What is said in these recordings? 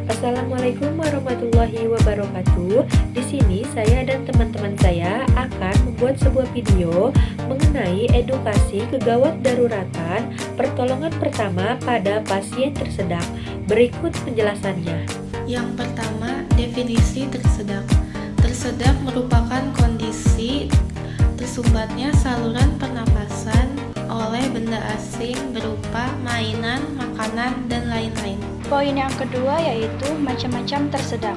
Assalamualaikum warahmatullahi wabarakatuh. Di sini saya dan teman-teman saya akan membuat sebuah video mengenai edukasi kegawat daruratan pertolongan pertama pada pasien tersedak. Berikut penjelasannya. Yang pertama, definisi tersedak. Tersedak merupakan kondisi tersumbatnya saluran pernapasan oleh benda asing berupa mainan, makanan, dan lain-lain. Poin yang kedua yaitu macam-macam tersedak.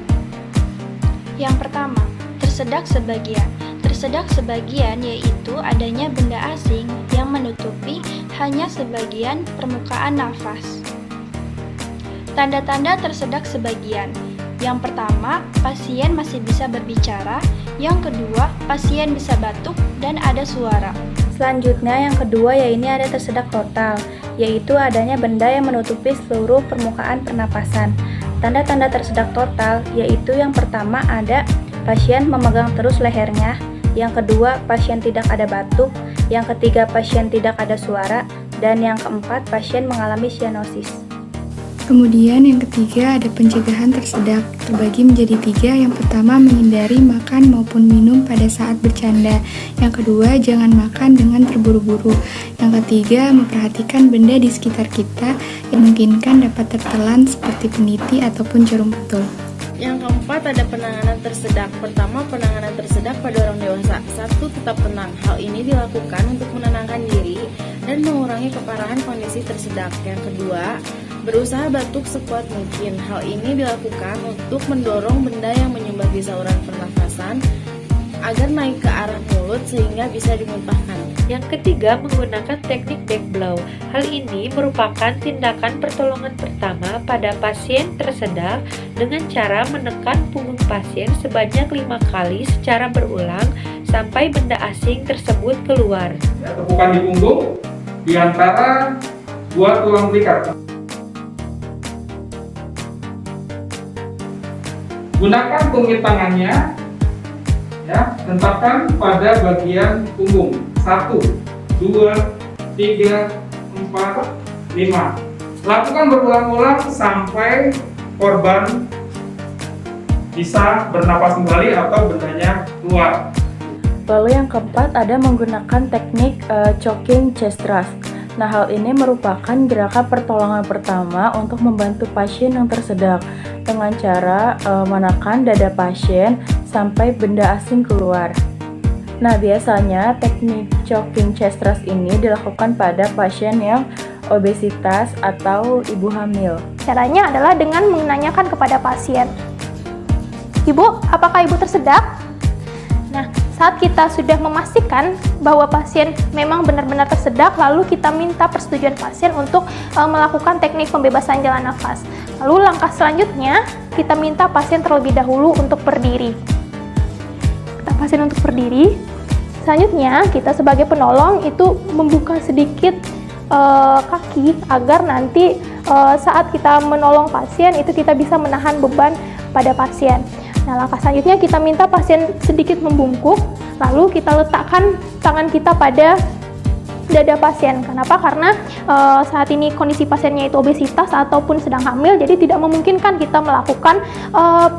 Yang pertama, tersedak sebagian. Tersedak sebagian yaitu adanya benda asing yang menutupi hanya sebagian permukaan nafas. Tanda-tanda tersedak sebagian. Yang pertama, pasien masih bisa berbicara. Yang kedua, pasien bisa batuk dan ada suara. Selanjutnya yang kedua yaitu ada tersedak total, yaitu adanya benda yang menutupi seluruh permukaan pernapasan. Tanda-tanda tersedak total yaitu yang pertama ada pasien memegang terus lehernya, yang kedua pasien tidak ada batuk, yang ketiga pasien tidak ada suara, dan yang keempat pasien mengalami cyanosis. Kemudian yang ketiga ada pencegahan tersedak, terbagi menjadi 3. Yang pertama menghindari makan maupun minum pada saat bercanda. Yang kedua jangan makan dengan terburu-buru. Yang ketiga memperhatikan benda di sekitar kita yang memungkinkan dapat tertelan seperti peniti ataupun jarum betul. Yang keempat ada penanganan tersedak. Pertama, penanganan tersedak pada orang dewasa. 1. Tetap tenang. Hal ini dilakukan untuk menenangkan diri dan mengurangi keparahan kondisi tersedak. Yang kedua, berusaha batuk sekuat mungkin. Hal ini dilakukan untuk mendorong benda yang menyumbat di saluran pernafasan agar naik ke arah mulut sehingga bisa dimuntahkan. Yang ketiga, menggunakan teknik back blow. Hal ini merupakan tindakan pertolongan pertama pada pasien tersedak dengan cara menekan punggung pasien sebanyak 5 kali secara berulang sampai benda asing tersebut keluar. Tepukan di punggung di antara 2 tulang belikat. Gunakan tumit tangannya, letakkan pada bagian punggung. 1, 2, 3, 4, 5. Lakukan berulang-ulang sampai korban bisa bernapas kembali atau bendanya keluar. Lalu yang keempat ada menggunakan teknik choking chest thrust. Nah, hal ini merupakan gerakan pertolongan pertama untuk membantu pasien yang tersedak dengan cara menekan dada pasien sampai benda asing keluar. Nah, biasanya teknik choking chest thrust ini dilakukan pada pasien yang obesitas atau ibu hamil. Caranya adalah dengan menanyakan kepada pasien, "Ibu, apakah ibu tersedak?" Nah, saat kita sudah memastikan bahwa pasien memang benar-benar tersedak, lalu kita minta persetujuan pasien untuk melakukan teknik pembebasan jalan nafas. Lalu langkah selanjutnya, kita minta pasien terlebih dahulu untuk berdiri. Kita pasien untuk berdiri. Selanjutnya, kita sebagai penolong itu membuka sedikit kaki agar nanti saat kita menolong pasien itu kita bisa menahan beban pada pasien. Nah, langkah selanjutnya kita minta pasien sedikit membungkuk, lalu kita letakkan tangan kita pada dada pasien. Kenapa? Karena saat ini kondisi pasiennya itu obesitas ataupun sedang hamil, jadi tidak memungkinkan kita melakukan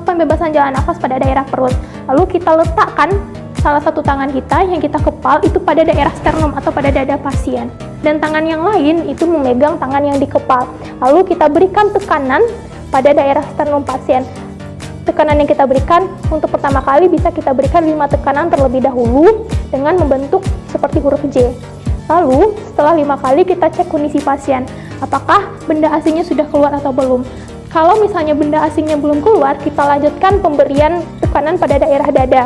pembebasan jalan nafas pada daerah perut. Lalu kita letakkan salah satu tangan kita yang kita kepal itu pada daerah sternum atau pada dada pasien. Dan tangan yang lain itu memegang tangan yang dikepal. Lalu kita berikan tekanan pada daerah sternum pasien. Tekanan yang kita berikan untuk pertama kali bisa kita berikan 5 tekanan terlebih dahulu dengan membentuk seperti huruf J. Lalu setelah 5 kali kita cek kondisi pasien, apakah benda asingnya sudah keluar atau belum. Kalau misalnya benda asingnya belum keluar, kita lanjutkan pemberian tekanan pada daerah dada.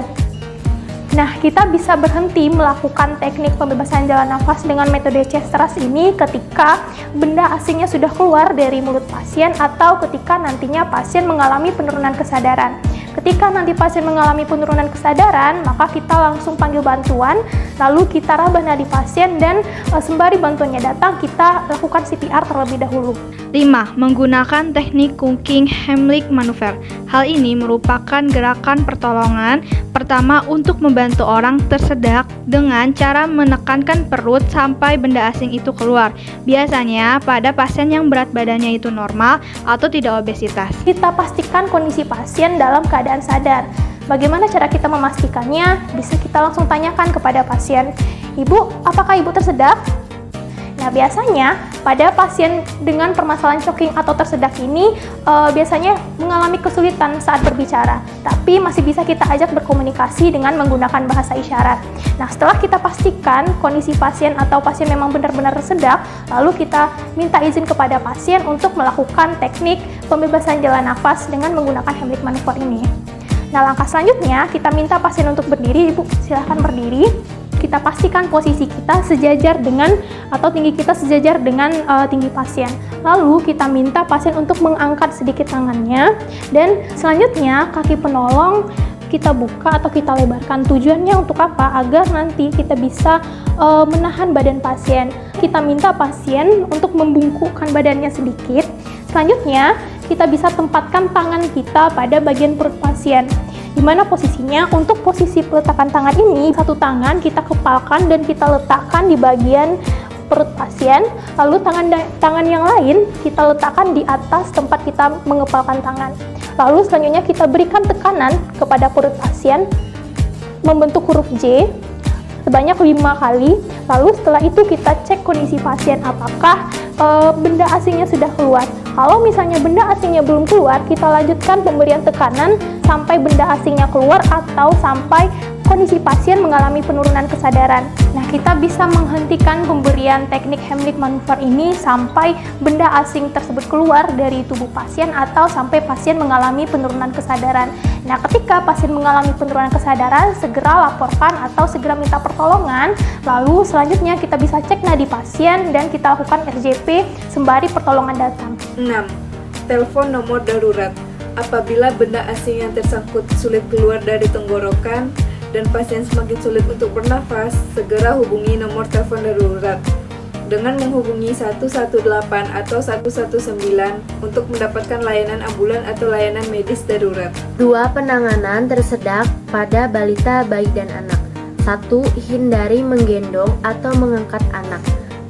Nah, kita bisa berhenti melakukan teknik pembebasan jalan nafas dengan metode chest thrust ini ketika benda asingnya sudah keluar dari mulut pasien atau ketika nantinya pasien mengalami penurunan kesadaran. Ketika nanti pasien mengalami penurunan kesadaran, maka kita langsung panggil bantuan, lalu kita raba nadi pasien dan sembari bantuannya datang, kita lakukan CPR terlebih dahulu. 5. Menggunakan teknik Cooking Heimlich Maneuver. Hal ini merupakan gerakan pertolongan pertama untuk membantu orang tersedak dengan cara menekankan perut sampai benda asing itu keluar. Biasanya pada pasien yang berat badannya itu normal atau tidak obesitas. Kita pastikan kondisi pasien dalam keadaan sadar. Bagaimana cara kita memastikannya? Bisa kita langsung tanyakan kepada pasien, "Ibu, apakah ibu tersedak?" Nah, biasanya pada pasien dengan permasalahan choking atau tersedak ini biasanya mengalami kesulitan saat berbicara, tapi masih bisa kita ajak berkomunikasi dengan menggunakan bahasa isyarat. Nah, setelah kita pastikan kondisi pasien atau pasien memang benar-benar tersedak, lalu kita minta izin kepada pasien untuk melakukan teknik pembebasan jalan nafas dengan menggunakan Heimlich Maneuver ini. Nah, langkah selanjutnya kita minta pasien untuk berdiri. Ibu, silahkan berdiri. Kita pastikan posisi kita sejajar dengan atau tinggi kita sejajar dengan tinggi pasien. Lalu kita minta pasien untuk mengangkat sedikit tangannya dan selanjutnya kaki penolong kita buka atau kita lebarkan. Tujuannya untuk apa? Agar nanti kita bisa menahan badan pasien. Kita minta pasien untuk membungkukkan badannya sedikit. Selanjutnya kita bisa tempatkan tangan kita pada bagian perut pasien. Di mana posisinya? Untuk posisi peletakan tangan ini, satu tangan kita kepalkan dan kita letakkan di bagian perut pasien, lalu tangan yang lain kita letakkan di atas tempat kita mengepalkan tangan. Lalu selanjutnya kita berikan tekanan kepada perut pasien membentuk huruf J sebanyak 5 kali. Lalu setelah itu kita cek kondisi pasien apakah benda asingnya sudah keluar. Kalau misalnya benda asingnya belum keluar, kita lanjutkan pemberian tekanan sampai benda asingnya keluar atau sampai kondisi pasien mengalami penurunan kesadaran. Nah, kita bisa menghentikan pemberian teknik Heimlich Maneuver ini sampai benda asing tersebut keluar dari tubuh pasien atau sampai pasien mengalami penurunan kesadaran. Nah, ketika pasien mengalami penurunan kesadaran, segera laporkan atau segera minta pertolongan. Lalu selanjutnya kita bisa cek nadi pasien dan kita lakukan RJP sembari pertolongan datang. 6. Telepon nomor darurat. Apabila benda asing yang tersangkut sulit keluar dari tenggorokan dan pasien semakin sulit untuk bernafas, segera hubungi nomor telepon darurat dengan menghubungi 118 atau 119 untuk mendapatkan layanan ambulan atau layanan medis darurat. 2. Penanganan tersedak pada balita, bayi, dan anak. 1. Hindari menggendong atau mengangkat anak.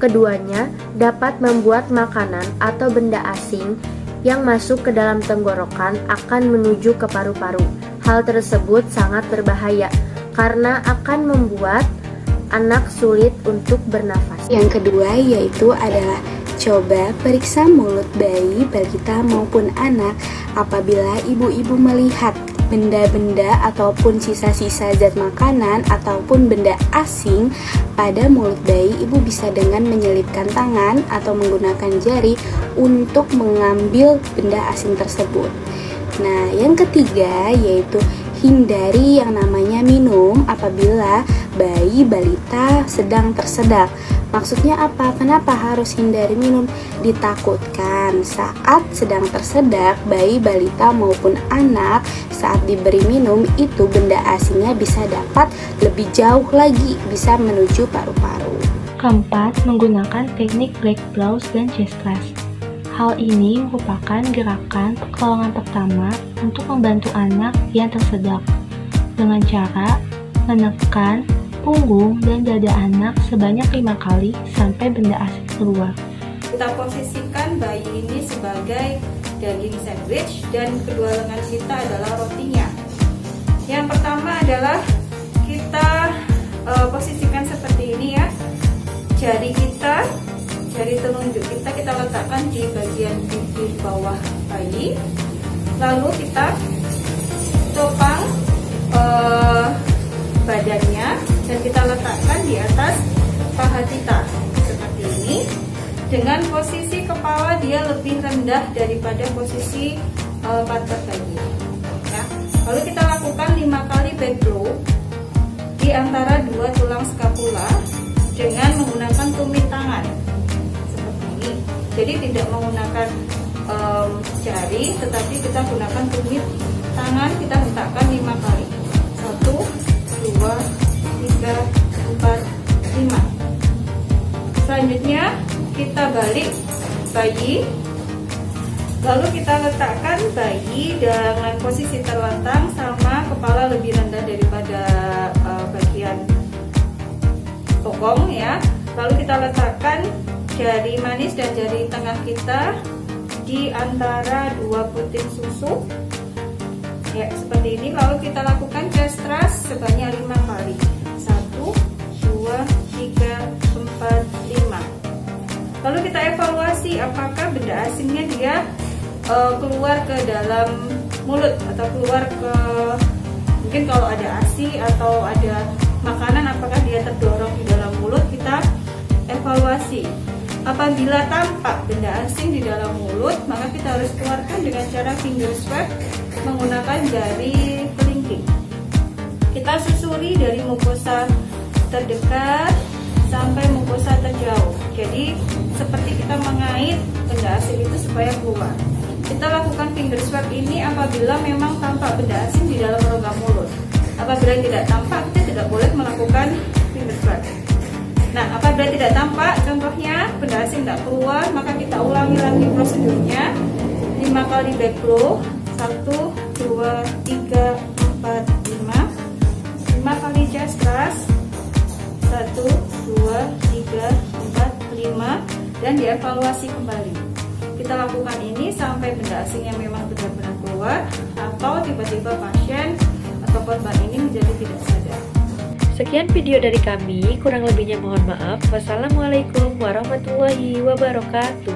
Keduanya dapat membuat makanan atau benda asing yang masuk ke dalam tenggorokan akan menuju ke paru-paru. Hal tersebut sangat berbahaya karena akan membuat anak sulit untuk bernafas. Yang kedua yaitu adalah coba periksa mulut bayi, balita maupun anak apabila ibu-ibu melihat benda-benda ataupun sisa-sisa zat makanan ataupun benda asing pada mulut bayi. Ibu bisa dengan menyelipkan tangan atau menggunakan jari untuk mengambil benda asing tersebut. Nah, yang ketiga yaitu hindari yang namanya minum apabila bayi balita sedang tersedak. Maksudnya apa? Kenapa harus hindari minum? Ditakutkan saat sedang tersedak bayi balita maupun anak saat diberi minum itu benda asingnya bisa dapat lebih jauh lagi, bisa menuju paru-paru. Keempat, menggunakan teknik black blouse dan chest rest. Hal ini merupakan gerakan pertolongan pertama untuk membantu anak yang tersedak dengan cara menekan punggung dan dada anak sebanyak 5 kali sampai benda asing keluar. Kita posisikan bayi ini sebagai daging sandwich dan kedua lengan kita adalah rotinya. Yang pertama adalah kita posisikan seperti ini ya. Jari telunjuk kita letakkan di bagian bibir bawah bayi. Lalu kita topang badannya dan kita letakkan di atas paha kita seperti ini dengan posisi kepala dia lebih rendah daripada posisi pantat bayi. Ya. Lalu kita lakukan 5 kali back blow di antara 2 tulang skapula dengan menggunakan tumit tangan seperti ini. Jadi tidak menggunakan jari, tetapi kita gunakan tumit tangan kita hentakkan 5 kali. 1, 2, 3, 4, 5. Selanjutnya kita balik bayi. Lalu kita letakkan bayi dengan posisi terlentang sama kepala lebih rendah daripada bagian bokong ya. Lalu kita letakkan jari manis dan jari tengah kita di antara 2 puting susu. Ya, seperti ini. Lalu kita lakukan chest thrust sebanyak 5 kali. 1, 2, 3, 4, 5. Lalu kita evaluasi apakah benda asingnya dia keluar ke dalam mulut atau keluar ke, mungkin kalau ada ASI atau ada makanan, apakah dia terdorong di dalam mulut. Kita evaluasi. Apabila tampak benda asing di dalam mulut, maka kita harus keluarkan dengan cara finger swab menggunakan jari kelingking. Kita susuri dari mukosa terdekat sampai mukosa terjauh. Jadi seperti kita mengait benda asing itu supaya keluar. Kita lakukan finger swab ini apabila memang tampak benda asing di dalam rongga mulut. Apabila tidak tampak, kita tidak boleh melakukan finger swab. Nah, apabila tidak tampak, contohnya benda asing tidak keluar, maka kita ulangi lagi prosedurnya. 5 kali back blow. 1, 2, 3, 4, 5. 5 kali chest thrust. 1, 2, 3, 4, 5. Dan dievaluasi kembali. Kita lakukan ini sampai benda asing yang memang benar-benar keluar, atau tiba-tiba pasien atau korban ini menjadi tidak sadar. Sekian video dari kami, kurang lebihnya mohon maaf. Wassalamualaikum warahmatullahi wabarakatuh.